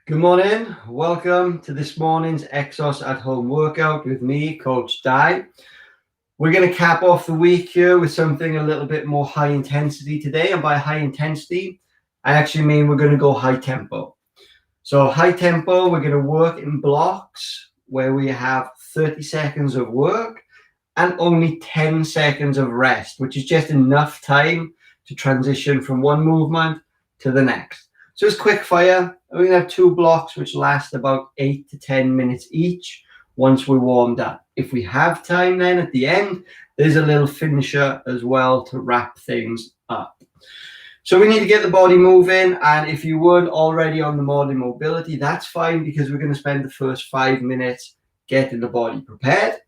Good morning. Welcome to this morning's EXOS at home workout with me, Coach Di. We're going to cap off the week here with something a little bit more high intensity today. And by high intensity, I actually mean we're going to go high tempo. So high tempo, we're going to work in blocks where we have 30 seconds of work and only 10 seconds of rest, which is just enough time to transition from one movement to the next. So it's quick fire. We're going to have 2 blocks which last about 8 to 10 minutes each once we're warmed up. If we have time then at the end, there's a little finisher as well to wrap things up. So we need to get the body moving, and if you weren't already on the morning mobility, that's fine because we're going to spend the first 5 minutes getting the body prepared.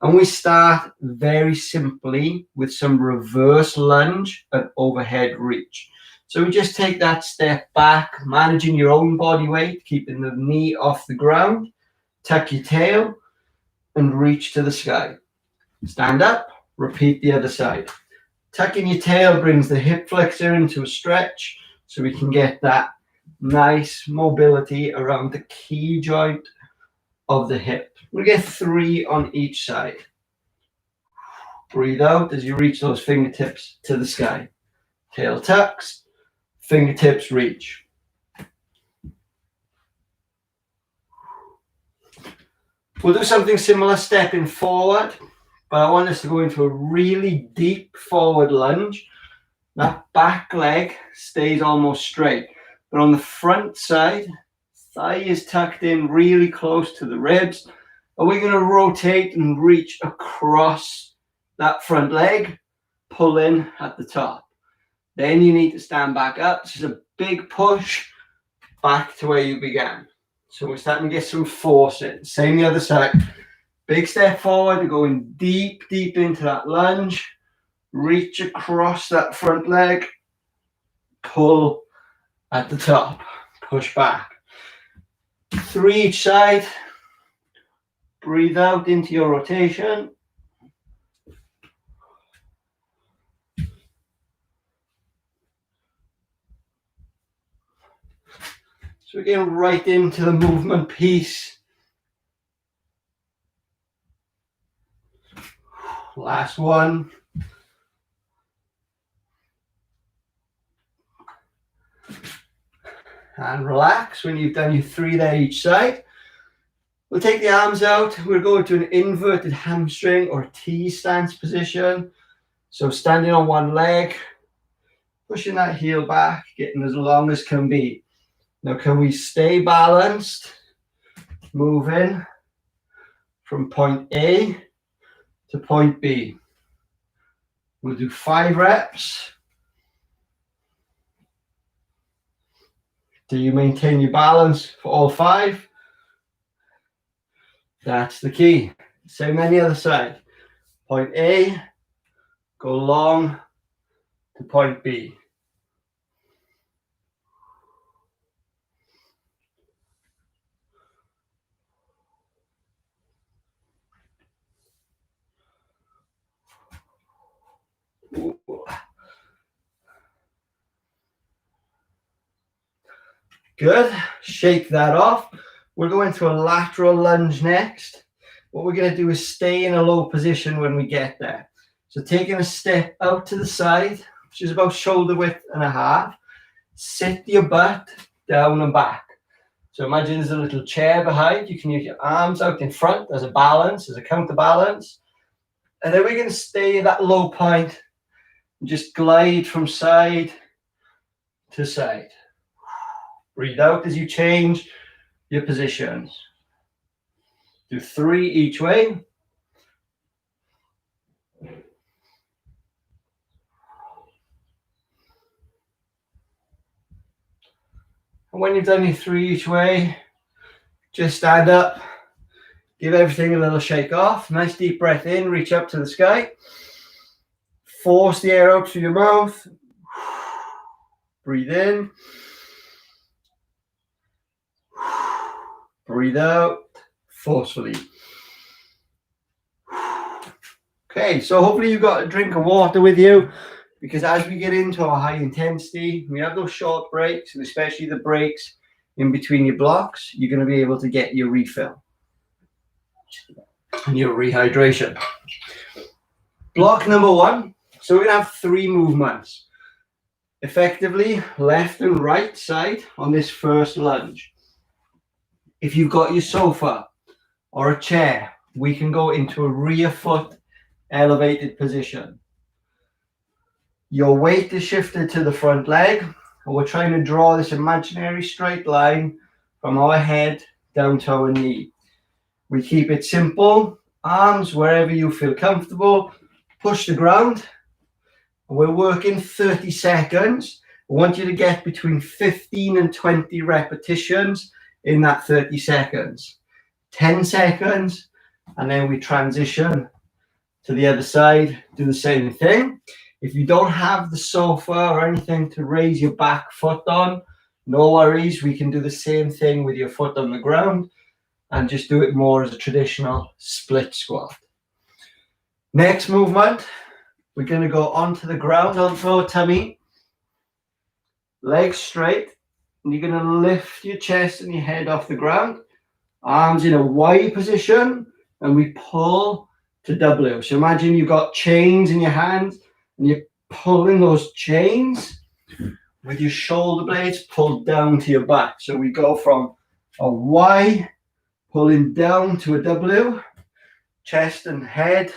And we start very simply with some reverse lunge and overhead reach. So we just take that step back, managing your own body weight, keeping the knee off the ground, tuck your tail, and reach to the sky. Stand up, repeat the other side. Tucking your tail brings the hip flexor into a stretch so we can get that nice mobility around the key joint of the hip. We'll get 3 on each side. Breathe out as you reach those fingertips to the sky. Tail tucks, fingertips reach. We'll do something similar, stepping forward, but I want us to go into a really deep forward lunge. That back leg stays almost straight, but on the front side, thigh is tucked in really close to the ribs, and we're going to rotate and reach across that front leg, pull in at the top. Then you need to stand back up. This is a big push back to where you began. So we're starting to get some force in. Same the other side. Big step forward, we're going deep, deep into that lunge. Reach across that front leg. Pull at the top. Push back. 3 each side. Breathe out into your rotation. So we're getting right into the movement piece. Last one. And relax when you've done your 3 there each side. We'll take the arms out. We'll go to an inverted hamstring or T stance position. So standing on one leg, pushing that heel back, getting as long as can be. Now, can we stay balanced, moving from point A to point B? We'll do 5 reps. Do you maintain your balance for all 5? That's the key. Same on the other side. Point A, go long to point B. Good. Shake that off. We're going to a lateral lunge next. What we're going to do is stay in a low position when we get there. So taking a step out to the side, which is about shoulder width and a half. Sit your butt down and back. So imagine there's a little chair behind. You can use your arms out in front as a balance, as a counterbalance. And then we're going to stay at that low point and just glide from side to side. Breathe out as you change your positions. Do 3 each way. And when you've done your 3 each way, just stand up. Give everything a little shake off. Nice deep breath in, reach up to the sky. Force the air out through your mouth. Breathe in. Breathe out forcefully. Okay, so hopefully you've got a drink of water with you, because as we get into our high intensity, we have those short breaks, and especially the breaks in between your blocks, you're going to be able to get your refill and your rehydration. Block number 1. So we're going to have 3 movements. Effectively, left and right side on this first lunge. If you've got your sofa or a chair, we can go into a rear foot elevated position. Your weight is shifted to the front leg, and we're trying to draw this imaginary straight line from our head down to our knee. We keep it simple, arms wherever you feel comfortable, push the ground. We're working 30 seconds. I want you to get between 15 and 20 repetitions in that 30 seconds. 10 seconds, and then we transition to the other side, do the same thing. If you don't have the sofa or anything to raise your back foot on, no worries. We can do the same thing with your foot on the ground and just do it more as a traditional split squat. Next movement, we're going to go onto the ground, onto our tummy, legs straight, and you're going to lift your chest and your head off the ground, arms in a Y position, and we pull to W. So imagine you've got chains in your hands, and you're pulling those chains with your shoulder blades pulled down to your back. So we go from a Y, pulling down to a W, chest and head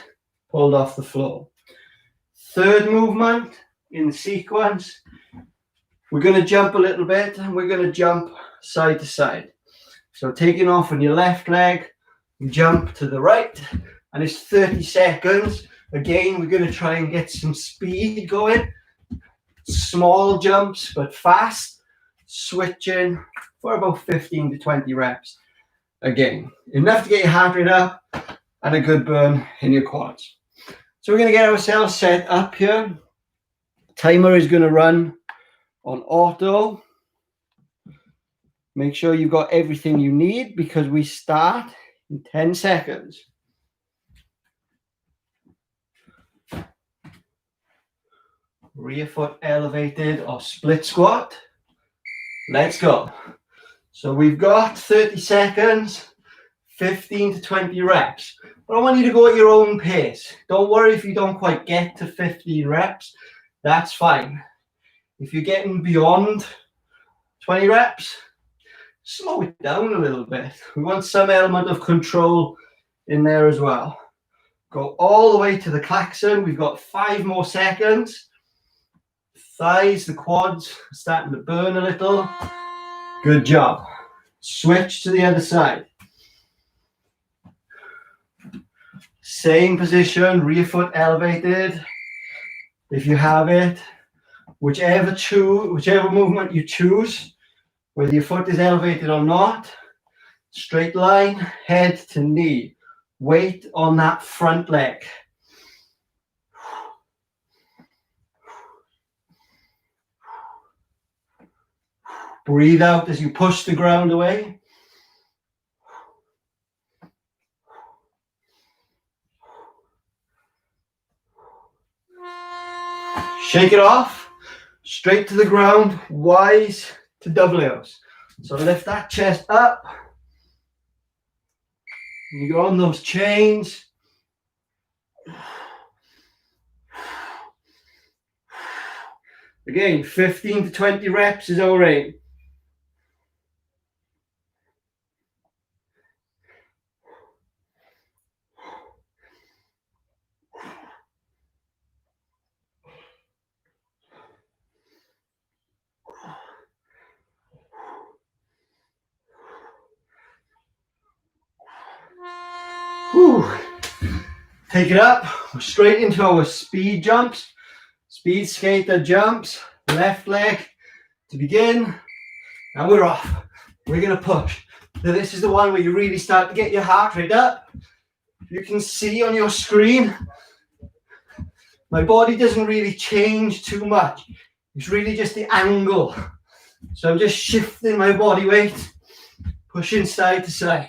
pulled off the floor. Third movement in the sequence, we're going to jump a little bit, and we're going to jump side to side. So taking off on your left leg, we jump to the right, and it's 30 seconds. Again, we're going to try and get some speed going. Small jumps, but fast. Switching for about 15 to 20 reps. Again, enough to get your heart rate up and a good burn in your quads. So we're going to get ourselves set up here. Timer is going to run on auto. Make sure you've got everything you need because we start in 10 seconds. Rear foot elevated or split squat. Let's go. So we've got 30 seconds, 15 to 20 reps. But I want you to go at your own pace. Don't worry if you don't quite get to 15 reps. That's fine. If you're getting beyond 20 reps, slow it down a little bit. We want some element of control in there as well. Go all the way to the klaxon. We've got 5 more seconds. Thighs, the quads are starting to burn a little. Good job. Switch to the other side. Same position, rear foot elevated. If you have it, whichever movement you choose, whether your foot is elevated or not, straight line, head to knee. Weight on that front leg. Breathe out as you push the ground away. Shake it off. Straight to the ground. Y's to W's. So lift that chest up. You go on those chains. Again, 15 to 20 reps is our aim. Whew. Take it up, straight into our speed jumps, speed skater jumps, left leg to begin, and we're off. We're going to push. Now this is the one where you really start to get your heart rate up. You can see on your screen, my body doesn't really change too much. It's really just the angle. So I'm just shifting my body weight, pushing side to side.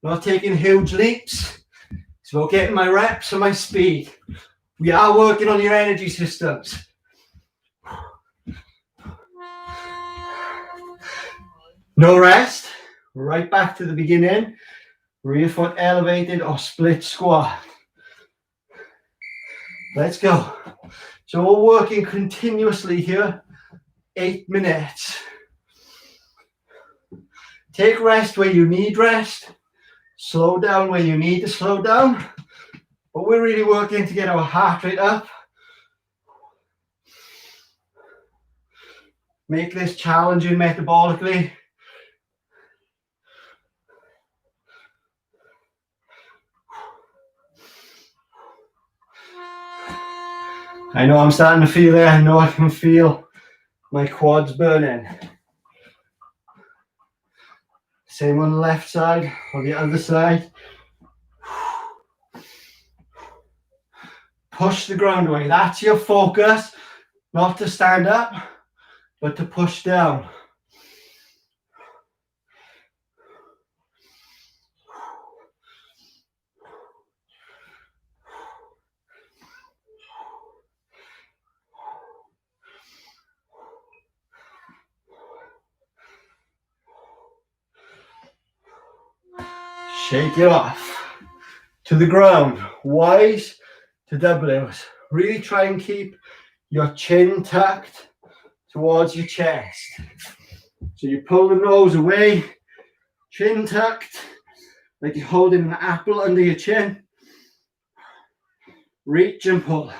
Not taking huge leaps. It's about getting my reps and my speed. We are working on your energy systems. No rest. Right back to the beginning. Rear foot elevated or split squat. Let's go. So we're working continuously here. 8 minutes. Take rest where you need rest. Slow down where you need to slow down. But we're really working to get our heart rate up. Make this challenging metabolically. I know I'm starting to feel it. I know I can feel my quads burning. Same on the left side or the other side. Push the ground away. That's your focus. Not to stand up, but to push down. Shake it off. To the ground. Y's to W's. Really try and keep your chin tucked towards your chest. So you pull the nose away, chin tucked, like you're holding an apple under your chin. Reach and pull.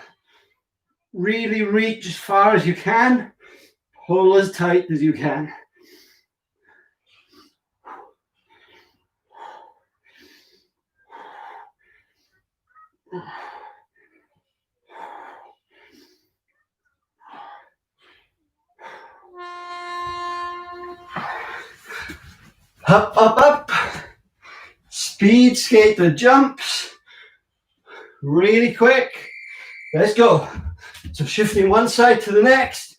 Really reach as far as you can. Pull as tight as you can. Up, up, up. Speed skater jumps. Really quick. Let's go. So shifting one side to the next.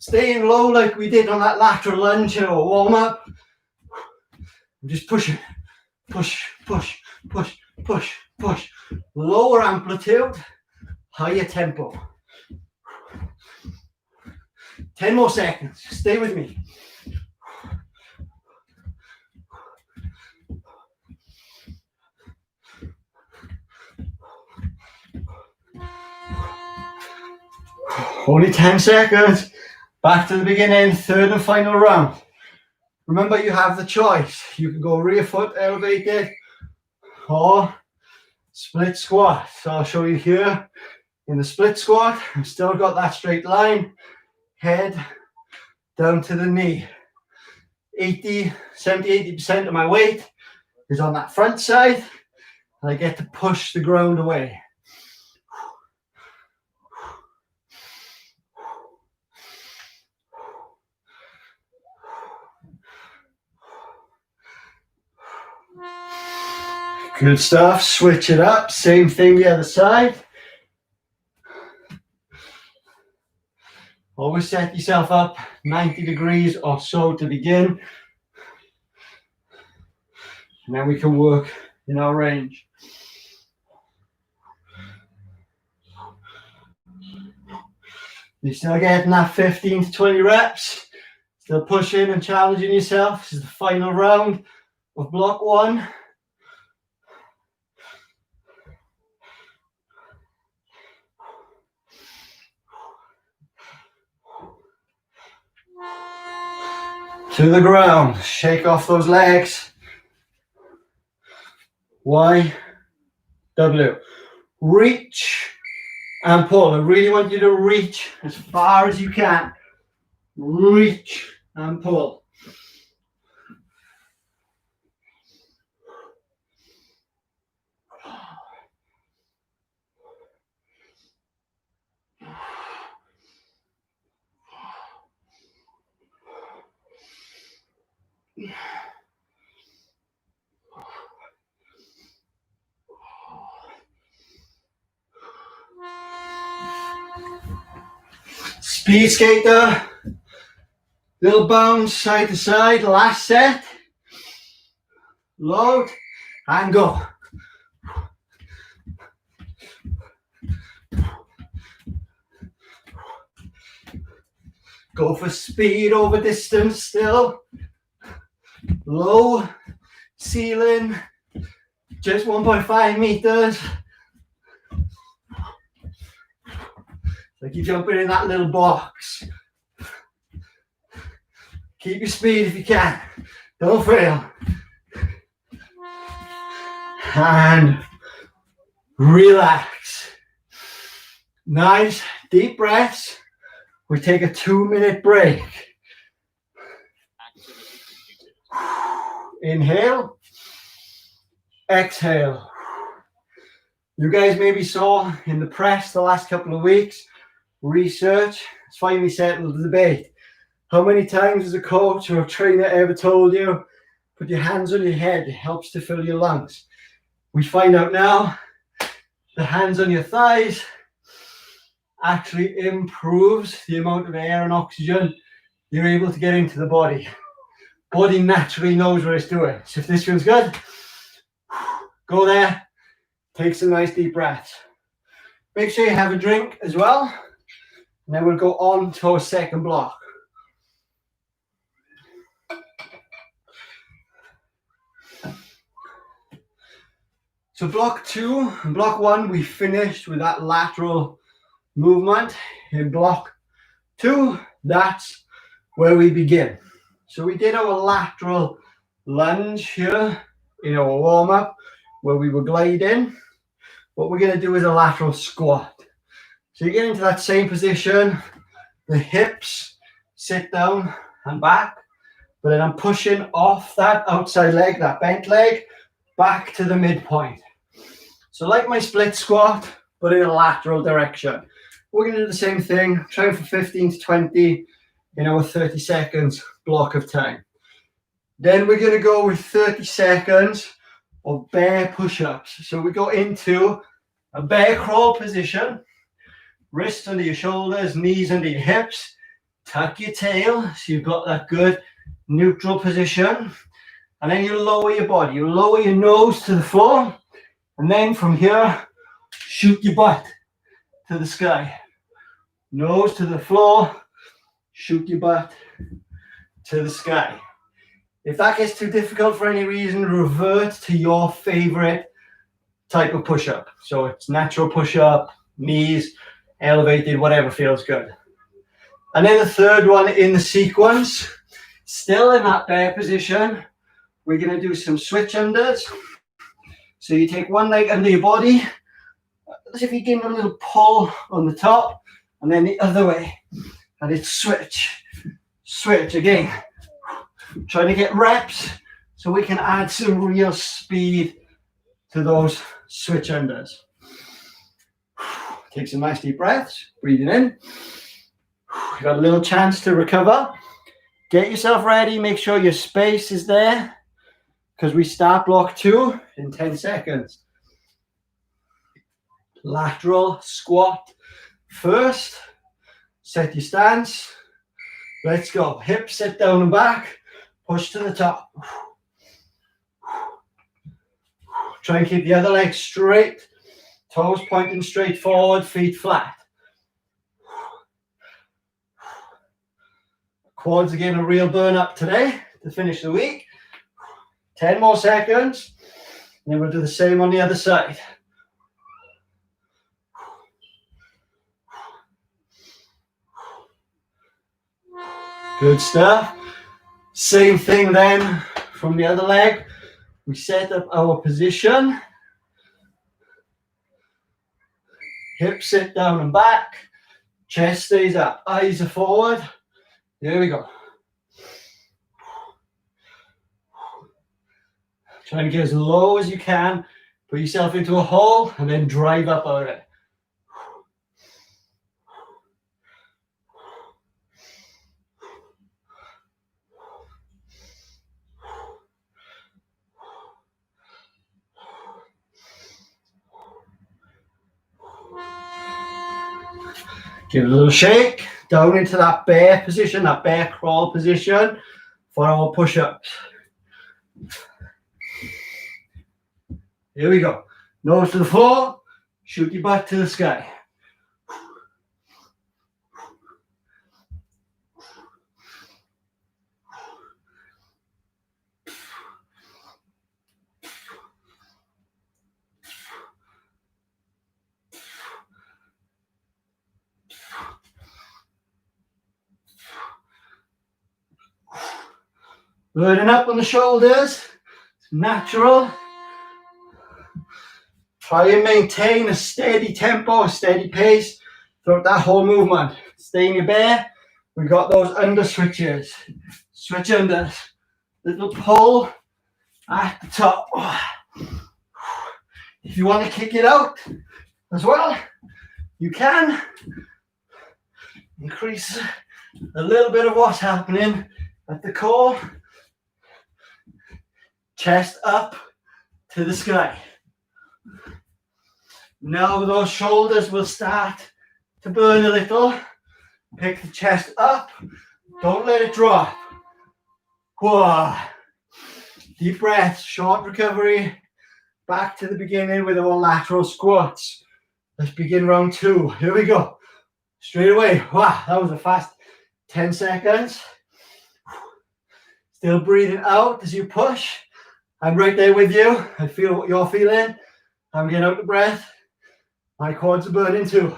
Staying low like we did on that lateral lunge in our warm up. Just pushing. Push, push, push, push, push. Lower amplitude, higher tempo. 10 more seconds. Stay with me. Only 10 seconds. Back to the beginning, third and final round. Remember, you have the choice. You can go rear foot elevated or split squat. So I'll show you here in the split squat. I've still got that straight line, head down to the knee. 70-80% of my weight is on that front side, and I get to push the ground away. Good stuff. Switch it up. Same thing the other side. Always set yourself up 90 degrees or so to begin. And then we can work in our range. You're still getting that 15 to 20 reps. Still pushing and challenging yourself. This is the final round of block one. To the ground. Shake off those legs. Y, W. Reach and pull. I really want you to reach as far as you can. Reach and pull. Speed skater, little bounce side to side, last set, load and go. Go for speed over distance still. Low ceiling, just 1.5 meters. Like you're jumping in that little box. Keep your speed if you can. Don't fail. And relax. Nice deep breaths. We take a 2-minute break. Inhale. Exhale. You guys maybe saw in the press the last couple of weeks, research has finally settled the debate. How many times has a coach or a trainer ever told you, put your hands on your head, it helps to fill your lungs? We find out now, the hands on your thighs actually improves the amount of air and oxygen you're able to get into the body. Body naturally knows what it's doing. So if this feels good, go there, take some nice deep breaths. Make sure you have a drink as well. And then we'll go on to our second block. So block 2 and block 1, we finished with that lateral movement. In block 2, that's where we begin. So we did our lateral lunge here in our warm-up where we were gliding. What we're going to do is a lateral squat. So you get into that same position, the hips sit down and back, but then I'm pushing off that outside leg, that bent leg, back to the midpoint. So like my split squat, but in a lateral direction. We're going to do the same thing, try for 15 to 20 in our 30 seconds block of time. Then we're going to go with 30 seconds of bear push-ups. So we go into a bear crawl position, wrists under your shoulders, knees under your hips, tuck your tail so you've got that good neutral position, and then you lower your body, you lower your nose to the floor, and then from here, shoot your butt to the sky. Nose to the floor, shoot your butt to the sky. If that gets too difficult for any reason, revert to your favorite type of push-up. So it's natural push-up, knees, elevated, whatever feels good. And then the third one in the sequence, still in that bear position, we're going to do some switch unders. So you take one leg under your body, as if you're giving a little pull on the top, and then the other way. And it's switch, switch again. Trying to get reps so we can add some real speed to those switch unders. Take some nice deep breaths, breathing in. You've got a little chance to recover. Get yourself ready, make sure your space is there, because we start block 2 in 10 seconds. Lateral squat first. Set your stance. Let's go. Hips sit down and back. Push to the top. Try and keep the other leg straight. Toes pointing straight forward, feet flat. Quads are getting a real burn up today to finish the week. 10 more seconds. And then we'll do the same on the other side. Good stuff. Same thing then from the other leg. We set up our position. Hips sit down and back. Chest stays up. Eyes are forward. There we go. Try and get as low as you can. Put yourself into a hole and then drive up out of it. Give it a little shake, down into that bear position, that bear crawl position for our push-ups. Here we go. Nose to the floor, shoot your butt to the sky. Burning up on the shoulders. It's natural. Try and maintain a steady tempo, a steady pace throughout that whole movement. Stay in your bear. We've got those under switches. Switch unders. Little pull at the top. If you want to kick it out as well, you can. Increase a little bit of what's happening at the core. Chest up to the sky. Now those shoulders will start to burn a little. Pick the chest up. Don't let it drop. Whoa. Deep breaths, short recovery. Back to the beginning with our lateral squats. Let's begin round 2. Here we go. Straight away. Wow, that was a fast 10 seconds. Still breathing out as you push. I'm right there with you. I feel what you're feeling. I'm getting out the breath. My quads are burning too.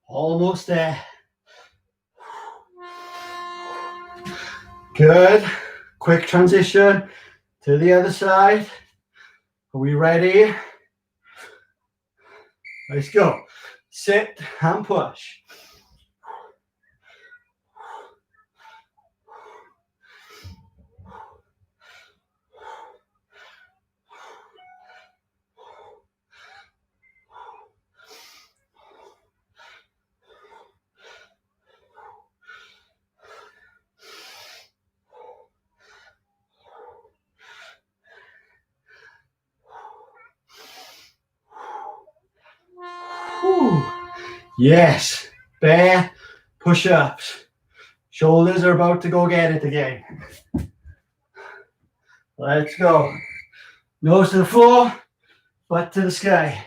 Almost there. Good. Quick transition to the other side. Are we ready? Let's go. Sit and push. Yes, bear push-ups. Shoulders are about to go get it again. Let's go. Nose to the floor, butt to the sky.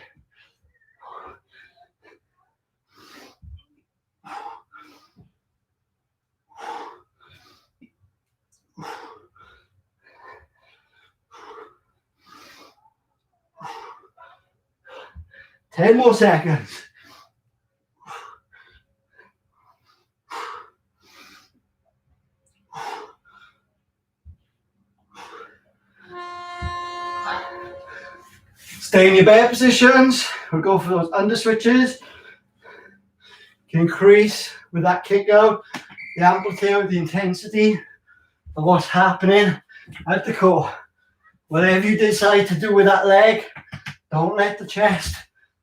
Ten more seconds. Stay in your bear positions. We'll go for those under switches. You can increase with that kick out, the amplitude, the intensity of what's happening at the core. Whatever you decide to do with that leg, don't let the chest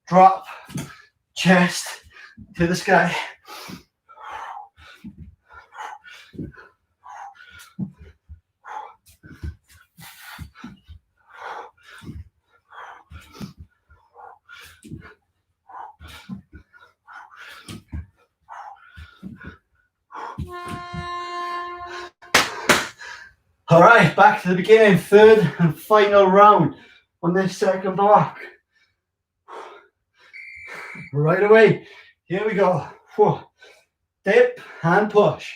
drop. Chest to the sky. All right, back to the beginning, third and final round on this second block. Right away, here we go. Dip and push.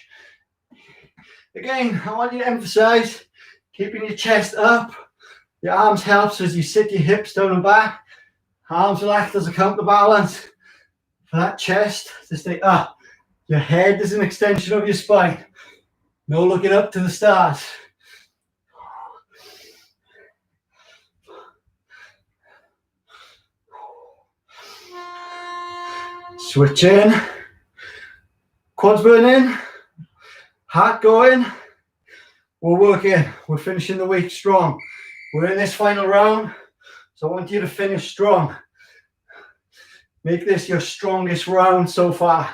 Again, I want you to emphasize keeping your chest up. Your arms helps as you sit your hips down and back. Arms will act as a counterbalance for that chest to stay up. Your head is an extension of your spine. No looking up to the stars. Switch in. Quads burning. Heart going. We're working. We're finishing the week strong. We're in this final round, so I want you to finish strong. Make this your strongest round so far.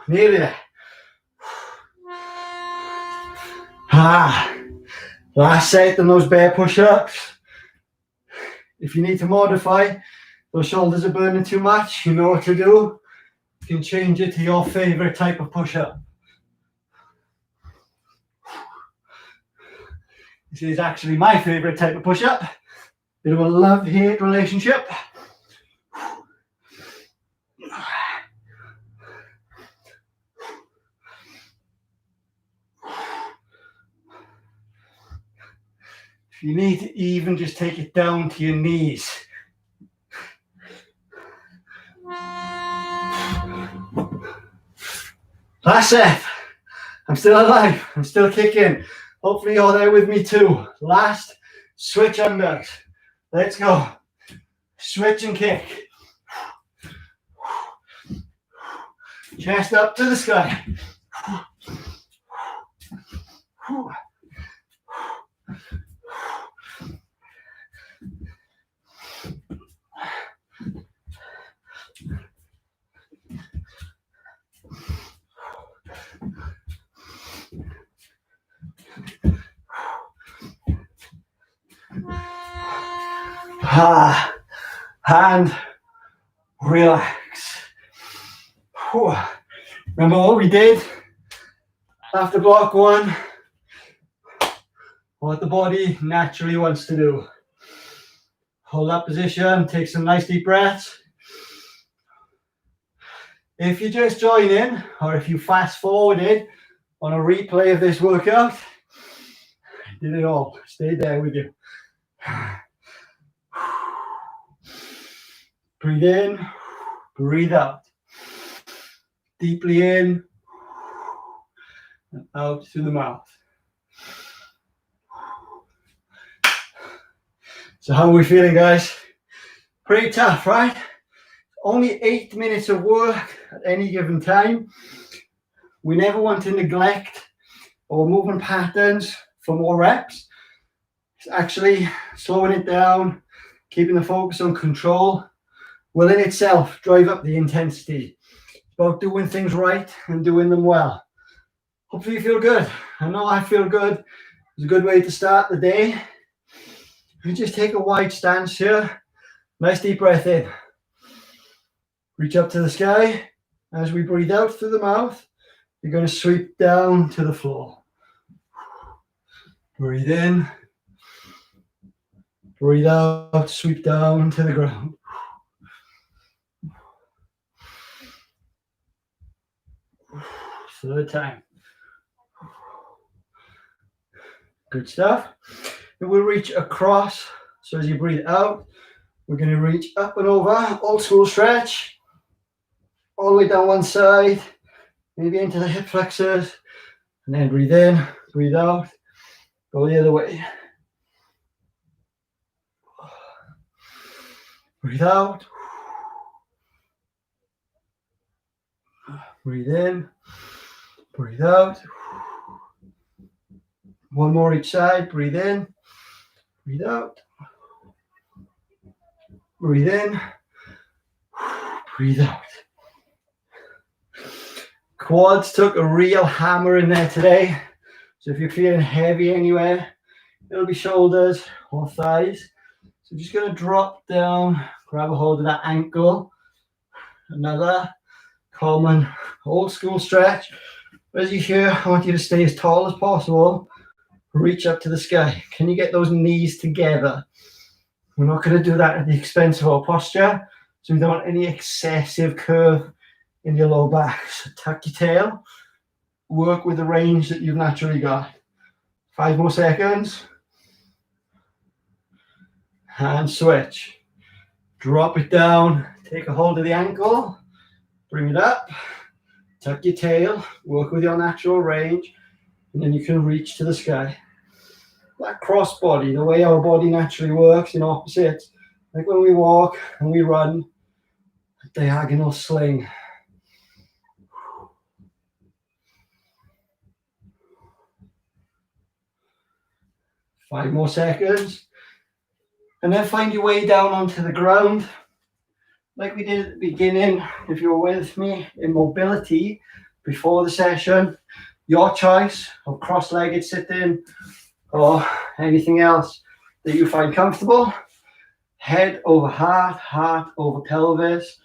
Nearly there. Last set on those bear push-ups. If you need to modify, those shoulders are burning too much, you know what to do. You can change it to your favorite type of push-up. This is actually my favorite type of push-up. Bit of a love-hate relationship. If you need to even just take it down to your knees. Last set. I'm still alive. I'm still kicking. Hopefully you're there with me too. Last switch unders. Let's go. Switch and kick. Chest up to the sky. And relax. Remember what we did after block one? What the body naturally wants to do. Hold that position, take some nice deep breaths. If you just join in, or if you fast forwarded on a replay of this workout, I did it all. Stay there with you. Breathe in, breathe out. Deeply in, and out through the mouth. So how are we feeling, guys? Pretty tough, right? Only 8 minutes of work at any given time. We never want to neglect our movement patterns for more reps. It's actually slowing it down, keeping the focus on control will in itself drive up the intensity. It's about doing things right and doing them well. Hopefully you feel good. I know I feel good. It's a good way to start the day. You just take a wide stance here. Nice deep breath in. Reach up to the sky. As we breathe out through the mouth, you're going to sweep down to the floor. Breathe in. Breathe out, sweep down to the ground. Third time. Good stuff. And we'll reach across. So as you breathe out, we're going to reach up and over. Old school stretch. All the way down one side. Maybe into the hip flexors. And then breathe in, breathe out. Go the other way. Breathe out. Breathe in. Breathe out. One more each side. Breathe in. Breathe out. Breathe in. Breathe out. Quads took a real hammer in there today. So if you're feeling heavy anywhere, it'll be shoulders or thighs. So just going to drop down, grab a hold of that ankle. Another common old school stretch. As you hear, I want you to stay as tall as possible. Reach up to the sky. Can you get those knees together? We're not going to do that at the expense of our posture. So we don't want any excessive curve in your low back. So tuck your tail. Work with the range that you've naturally got. 5 more seconds. And switch. Drop it down. Take a hold of the ankle. Bring it up. Tuck your tail. Work with your natural range. And then you can reach to the sky. That cross body, the way our body naturally works in opposites. Like when we walk and we run, a diagonal sling. Five more seconds. And then find your way down onto the ground. Like we did at the beginning, if you were with me in mobility before the session, your choice of cross-legged sitting or anything else that you find comfortable. Head over heart, heart over pelvis.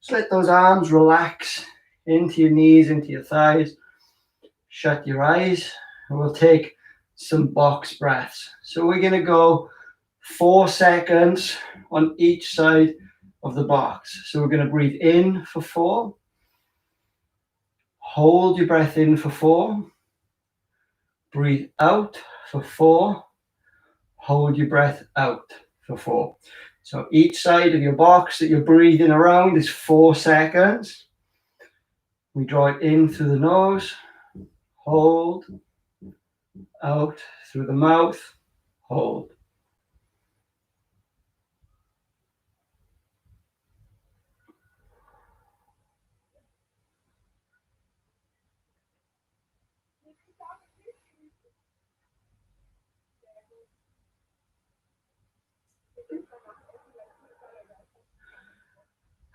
Just let those arms relax into your knees, into your thighs. Shut your eyes, and we'll take some box breaths. So we're going to go 4 seconds on each side of the box. So we're going to breathe in for 4. Hold your breath in for 4. Breathe out for 4. Hold your breath out for 4. So each side of your box that you're breathing around is 4 seconds. We draw it in through the nose. Hold. Out through the mouth. Hold.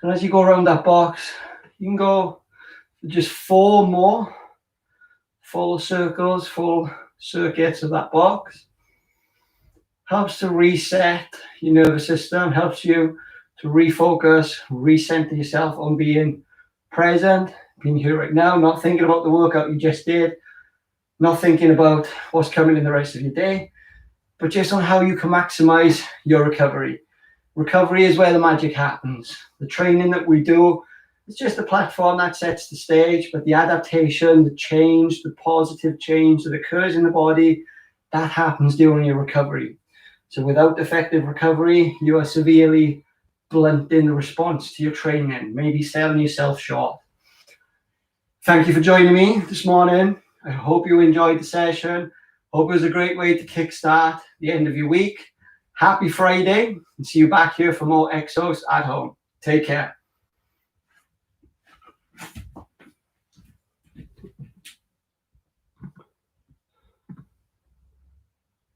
And as you go around that box, you can go just 4 more full circles, full circuits of that box. Helps to reset your nervous system, helps you to refocus, recenter yourself on being present, being here right now, not thinking about the workout you just did, not thinking about what's coming in the rest of your day, but just on how you can maximize your recovery. Recovery is where the magic happens. The training that we do is just a platform that sets the stage, but the adaptation, the change, the positive change that occurs in the body, that happens during your recovery. So without effective recovery, you are severely blunting the response to your training, maybe selling yourself short. Thank you for joining me this morning. I hope you enjoyed the session. Hope it was a great way to kickstart the end of your week. Happy Friday, and see you back here for more EXOS at home. Take care.